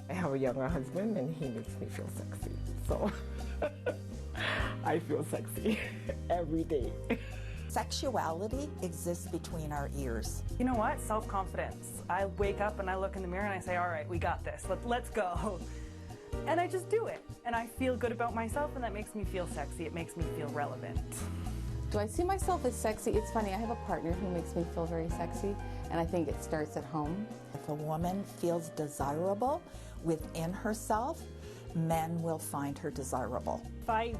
I have a younger husband and he makes me feel sexy. So I feel sexy every day. Sexuality exists between our ears. You know what? Self-confidence. I wake up and I look in the mirror and I say, all right, we got this. Let's go. And I just do it. And I feel good about myself, and that makes me feel sexy. It makes me feel relevant. Do I see myself as sexy? It's funny, I have a partner who makes me feel very sexy, and I think it starts at home. If a woman feels desirable within herself, men will find her desirable. If I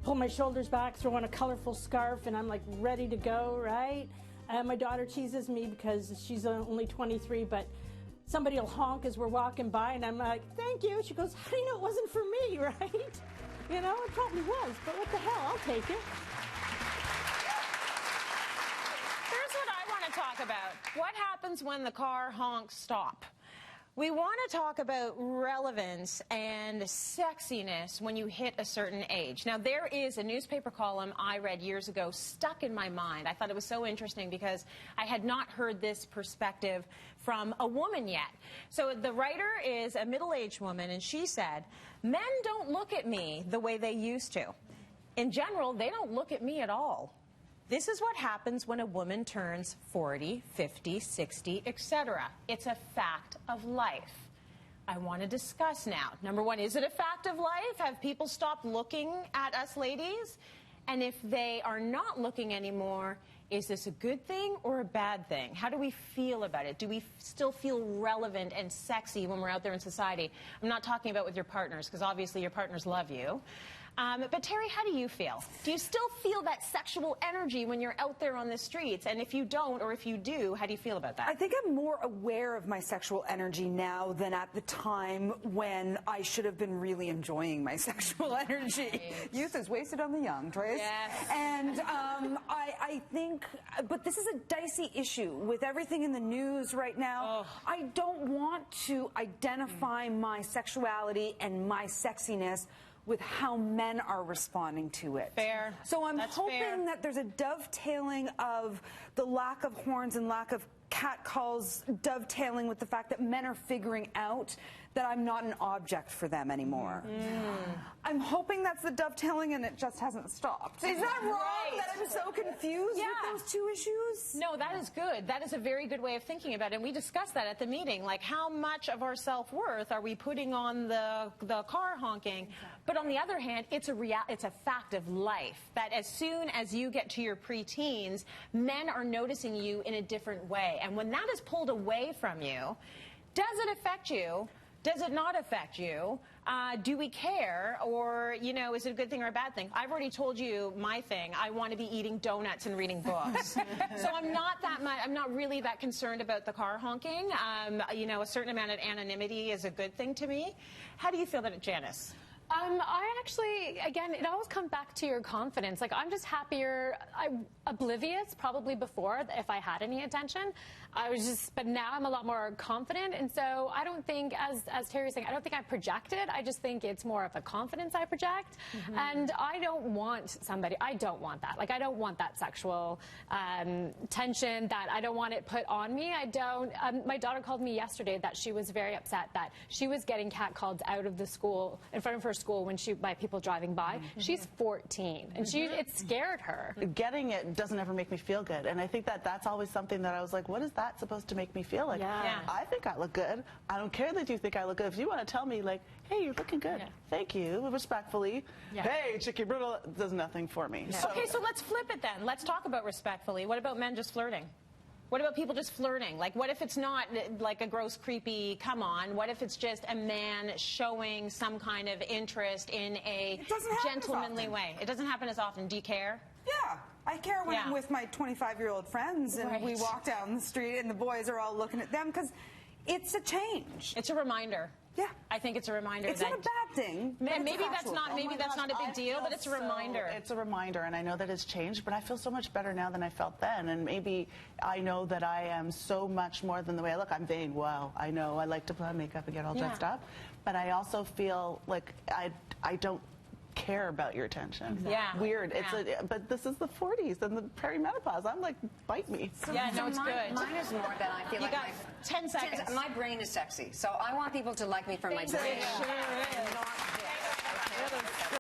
pull my shoulders back, throw on a colorful scarf, and I'm like ready to go, right? My daughter teases me because she's only 23, but somebody will honk as we're walking by, and I'm like, thank you. She goes, how do you know it wasn't for me, right? You know, it probably was, but what the hell, I'll take it. Here's what I want to talk about. What happens when the car honks stop? We want to talk about relevance and sexiness when you hit a certain age. Now, there is a newspaper column I read years ago stuck in my mind. I thought it was so interesting because I had not heard this perspective from a woman yet. So the writer is a middle-aged woman, and she said, men don't look at me the way they used to. In general, they don't look at me at all. This is what happens when a woman turns 40, 50, 60, etc. It's a fact of life. I want to discuss now. Number one, is it a fact of life? Have people stopped looking at us ladies? And if they are not looking anymore, is this a good thing or a bad thing? How do we feel about it? Do we still feel relevant and sexy when we're out there in society? I'm not talking about with your partners, because obviously your partners love you. But Teri, how do you feel? Do you still feel that sexual energy when you're out there on the streets? And if you don't, or if you do, how do you feel about that? I think I'm more aware of my sexual energy now than at the time when I should have been really enjoying my sexual energy. Right. Youth is wasted on the young, Trace. Yes. And I think, but this is a dicey issue with everything in the news right now. Oh. I don't want to identify my sexuality and my sexiness with how men are responding to it. Fair. So I'm That's hoping fair. that there's a dovetailing of the lack of horns and lack of catcalls dovetailing with the fact that men are figuring out that I'm not an object for them anymore. I'm hoping that's the dovetailing and it just hasn't stopped. Is that wrong? Right. That I'm so confused with those two issues? No, that is good. That is a very good way of thinking about it. And we discussed that at the meeting. Like, how much of our self-worth are we putting on the car honking? Exactly. But on the other hand, it's a fact of life that as soon as you get to your preteens, men are noticing you in a different way. And when that is pulled away from you, does it affect you? Does it not affect you? Do we care? Or, you know, is it a good thing or a bad thing? I've already told you my thing. I want to be eating donuts and reading books. So I'm not really that concerned about the car honking. You know, a certain amount of anonymity is a good thing to me. How do you feel about it, Janice? I actually, again, it always comes back to your confidence. Like, I'm just happier, I'm oblivious probably before if I had any attention. But now I'm a lot more confident. And so I don't think, as Teri's saying, I don't think I project it. I just think it's more of a confidence I project. And I don't want that. Like, I don't want that sexual tension, that I don't want it put on me. I don't. My daughter called me yesterday that she was very upset that she was getting catcalled out of the school, in front of her school, by people driving by. She's 14, and it scared her. Getting it doesn't ever make me feel good, and I think that's always something that I was like, what is that supposed to make me feel like? Yeah. I think I look good. I don't care that you think I look good. If you want to tell me, like, hey, you're looking good, thank you, respectfully. Hey, Chicky Brutal, does nothing for me. Yeah. Okay, so let's flip it then. Let's talk about respectfully. What about men just flirting? What about people just flirting? Like, what if it's not like a gross, creepy, come on? What if it's just a man showing some kind of interest in a gentlemanly way? It doesn't happen as often. Do you care? Yeah. I care when I'm with my 25-year-old friends and we walk down the street and the boys are all looking at them, because it's a change. It's a reminder. Yeah, I think it's a reminder. It's not a bad thing. Maybe that's not a big deal, but it's a reminder. It's a reminder, and I know that it's changed, but I feel so much better now than I felt then. And maybe I know that I am so much more than the way I look. I'm vain. Wow, I know. I like to put on makeup and get all dressed up, but I also feel like I don't care care about your attention. Yeah. Weird. But this is the 40s and the perimenopause. I'm like, bite me. Yeah, no, it's good. Mine is more than I feel You like got 10 seconds. my brain is sexy, so I want people to like me for my brain, Sure is. not